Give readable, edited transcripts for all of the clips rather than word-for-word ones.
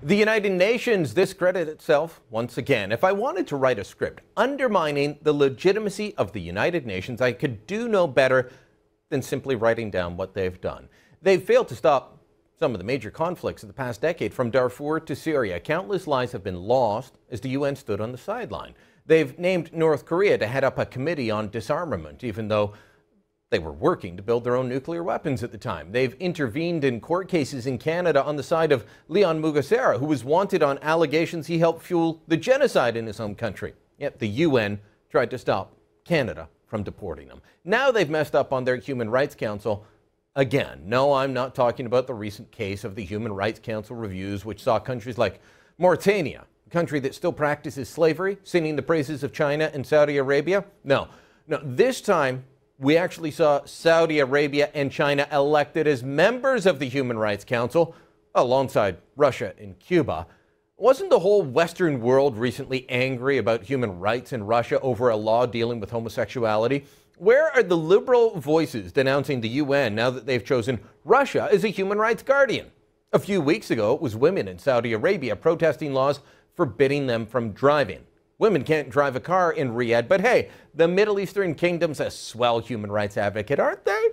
The United Nations discredited itself once again. If I wanted to write a script undermining the legitimacy of the United Nations, I could do no better than simply writing down what they've done. They've failed to stop some of the major conflicts of the past decade, from Darfur to Syria. Countless lives have been lost as the UN stood on the sideline. They've named North Korea to head up a committee on disarmament, even though they were working to build their own nuclear weapons at the time. They've intervened in court cases in Canada on the side of Leon Mugesera, who was wanted on allegations he helped fuel the genocide in his home country. Yet the UN tried to stop Canada from deporting him. Now they've messed up on their Human Rights Council again. No, I'm not talking about the recent case of the Human Rights Council reviews, which saw countries like Mauritania, a country that still practices slavery, singing the praises of China and Saudi Arabia. No, this time we actually saw Saudi Arabia and China elected as members of the Human Rights Council alongside Russia and Cuba. Wasn't the whole Western world recently angry about human rights in Russia over a law dealing with homosexuality? Where are the liberal voices denouncing the UN now that they've chosen Russia as a human rights guardian? A few weeks ago, it was women in Saudi Arabia protesting laws forbidding them from driving. Women can't drive a car in Riyadh, but hey, the Middle Eastern kingdom's a swell human rights advocate, aren't they?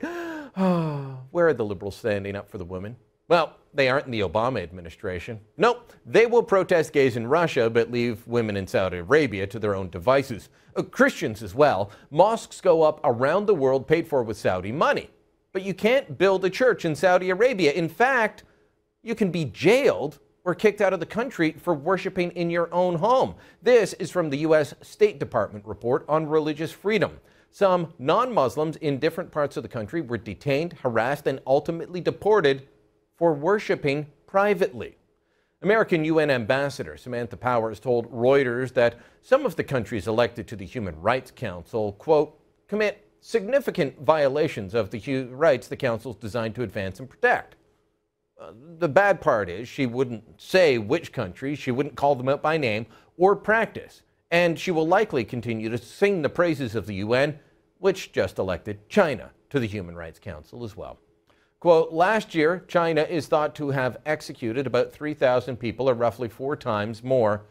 Where are the liberals standing up for the women? Well, they aren't in the Obama administration. Nope, they will protest gays in Russia, but leave women in Saudi Arabia to their own devices. Christians as well. Mosques go up around the world paid for with Saudi money. But you can't build a church in Saudi Arabia. In fact, you can be jailed or kicked out of the country for worshiping in your own home. This is from the U.S. State Department report on religious freedom. Some non-Muslims in different parts of the country were detained, harassed, and ultimately deported for worshiping privately. American UN Ambassador Samantha Powers told Reuters that some of the countries elected to the Human Rights Council, quote, commit significant violations of the rights the Council is designed to advance and protect. The bad part is she wouldn't say which countries, she wouldn't call them out by name or practice, and she will likely continue to sing the praises of the UN, which just elected China to the Human Rights Council as well. Quote, last year, China is thought to have executed about 3,000 people, or roughly 4 times more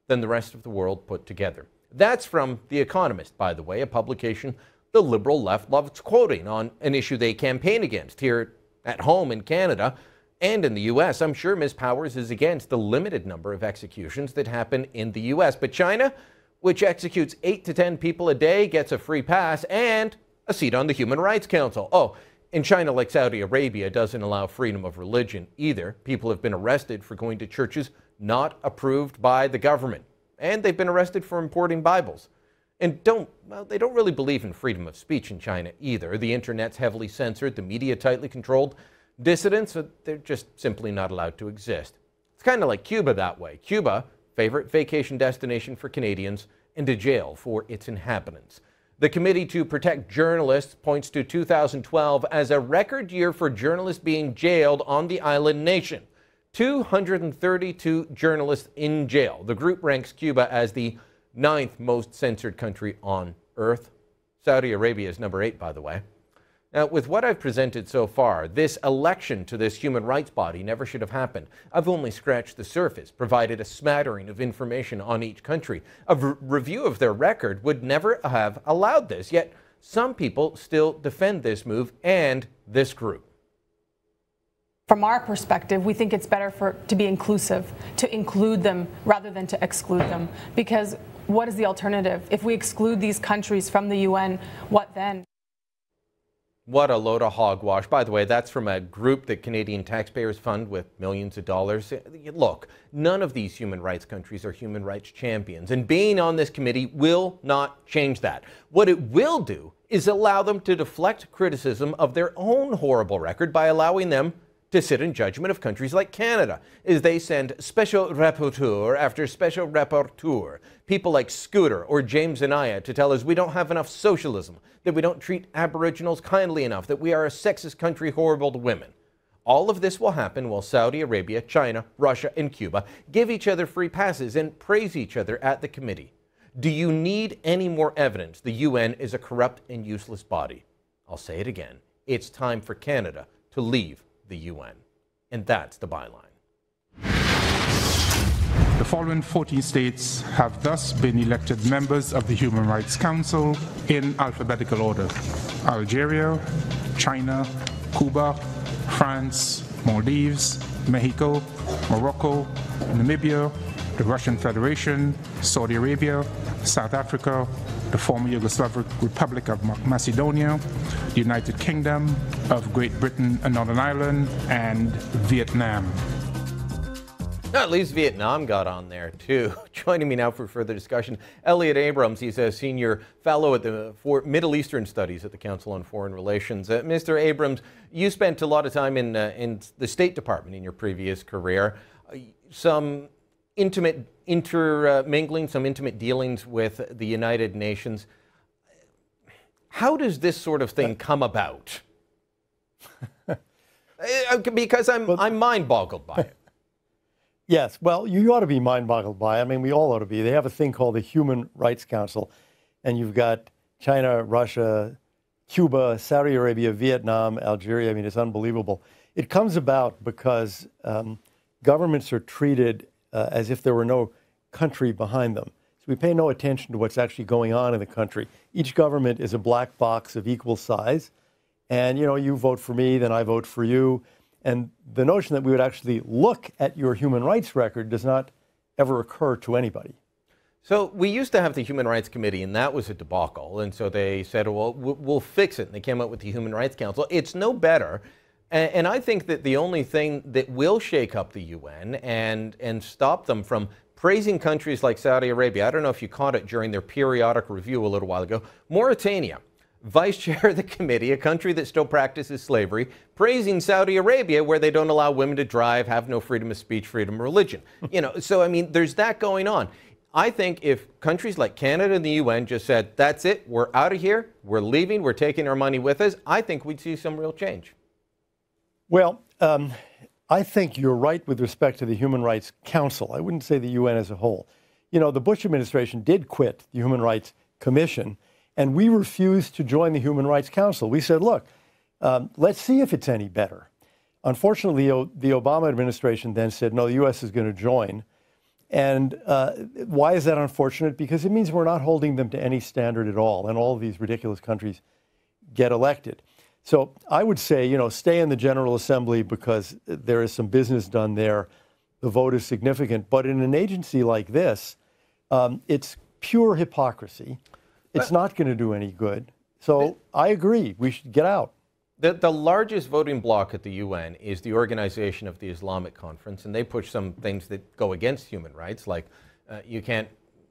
than the rest of the world put together. That's from The Economist, by the way, a publication the liberal left loves quoting on an issue they campaign against here at home in Canada. And in the U.S., I'm sure Ms. Powers is against the limited number of executions that happen in the U.S. But China, which executes 8 to 10 people a day, gets a free pass and a seat on the Human Rights Council. Oh, and China, like Saudi Arabia, doesn't allow freedom of religion either. People have been arrested for going to churches not approved by the government. And they've been arrested for importing Bibles. And they don't really believe in freedom of speech in China either. The internet's heavily censored, the media tightly controlled. Dissidents, they're just simply not allowed to exist. It's kind of like Cuba that way. Cuba, favorite vacation destination for Canadians, and a jail for its inhabitants. The Committee to Protect Journalists points to 2012 as a record year for journalists being jailed on the island nation. 232 journalists in jail. The group ranks Cuba as the 9th most censored country on earth. Saudi Arabia is number 8, by the way. Now, with what I've presented so far, this election to this human rights body never should have happened. I've only scratched the surface, provided a smattering of information on each country. A review of their record would never have allowed this, yet some people still defend this move and this group. From our perspective, we think it's better to be inclusive, to include them rather than to exclude them. Because what is the alternative? If we exclude these countries from the UN, what then? What a load of hogwash. By the way, that's from a group that Canadian taxpayers fund with millions of dollars. Look, none of these human rights countries are human rights champions, and being on this committee will not change that. What it will do is allow them to deflect criticism of their own horrible record by allowing them to sit in judgment of countries like Canada, as they send special rapporteur after special rapporteur, people like Scooter or James Anaya, to tell us we don't have enough socialism, that we don't treat Aboriginals kindly enough, that we are a sexist country horrible to women. All of this will happen while Saudi Arabia, China, Russia, and Cuba give each other free passes and praise each other at the committee. Do you need any more evidence the UN is a corrupt and useless body? I'll say it again. It's time for Canada to leave the UN. And that's the byline. The following 14 states have thus been elected members of the Human Rights Council in alphabetical order: Algeria, China, Cuba, France, Maldives, Mexico, Morocco, Namibia, the Russian Federation, Saudi Arabia, South Africa, the former Yugoslav Republic of Macedonia, the United Kingdom of Great Britain and Northern Ireland, and Vietnam. At least Vietnam got on there, too. Joining me now for further discussion, Elliot Abrams. He's a senior fellow at the Middle Eastern Studies at the Council on Foreign Relations. Mr. Abrams, you spent a lot of time in the State Department in your previous career. Some intimate intermingling, some intimate dealings with the United Nations. How does this sort of thing come about? Because I'm mind-boggled by it. Yes, well, you ought to be mind-boggled by it. I mean, we all ought to be. They have a thing called the Human Rights Council, and you've got China, Russia, Cuba, Saudi Arabia, Vietnam, Algeria. I mean, it's unbelievable. It comes about because governments are treated as if there were no country behind them. So we pay no attention to what's actually going on in the country. Each government is a black box of equal size, and, you know, you vote for me, then I vote for you. And the notion that we would actually look at your human rights record does not ever occur to anybody. So we used to have the Human Rights Committee, and that was a debacle. And so they said, well, we'll fix it. And they came up with the Human Rights Council. It's no better. And I think that the only thing that will shake up the UN and stop them from praising countries like Saudi Arabia, I don't know if you caught it during their periodic review a little while ago, Mauritania, vice chair of the committee, a country that still practices slavery, praising Saudi Arabia, where they don't allow women to drive, have no freedom of speech, freedom of religion. You know, so I mean, there's that going on. I think if countries like Canada and the UN just said, that's it, we're out of here, we're leaving, we're taking our money with us, I think we'd see some real change. Well, I think you're right with respect to the Human Rights Council. I wouldn't say the UN as a whole. You know, the Bush administration did quit the Human Rights Commission, and we refused to join the Human Rights Council. We said, look, let's see if it's any better. Unfortunately, the Obama administration then said, no, the U.S. is going to join. And why is that unfortunate? Because it means we're not holding them to any standard at all, and all of these ridiculous countries get elected. So I would say, you know, stay in the General Assembly because there is some business done there. The vote is significant. But in an agency like this, it's pure hypocrisy. It's not going to do any good. So I agree. We should get out. The largest voting bloc at the UN is the Organization of the Islamic Conference, and they push some things that go against human rights, like you can't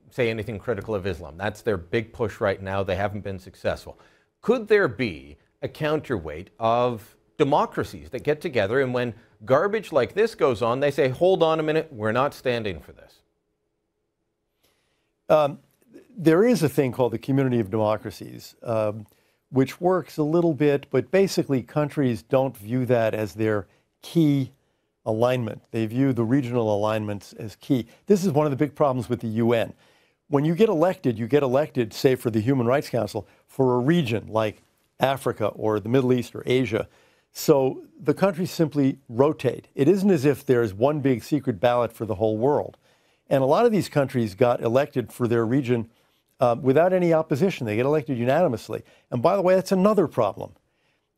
say anything critical of Islam. That's their big push right now. They haven't been successful. Could there be a counterweight of democracies that get together, and when garbage like this goes on, they say, hold on a minute, we're not standing for this? There is a thing called the Community of Democracies, which works a little bit, but basically countries don't view that as their key alignment. They view the regional alignments as key. This is one of the big problems with the UN. When you get elected, say, for the Human Rights Council, for a region like Africa or the Middle East or Asia. So the countries simply rotate. It isn't as if there's one big secret ballot for the whole world. And a lot of these countries got elected for their region without any opposition. They get elected unanimously. And by the way, that's another problem.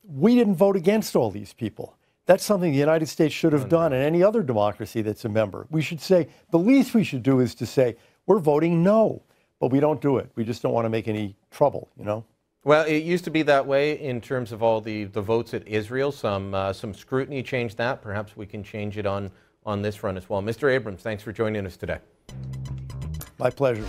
We didn't vote against all these people. That's something the United States should have done, and any other democracy that's a member. We should say, the least we should do is to say, we're voting no, but we don't do it. We just don't want to make any trouble, you know? Well, it used to be that way in terms of all the votes at Israel. Some scrutiny changed that. Perhaps we can change it on this front as well. Mr. Abrams, thanks for joining us today. My pleasure.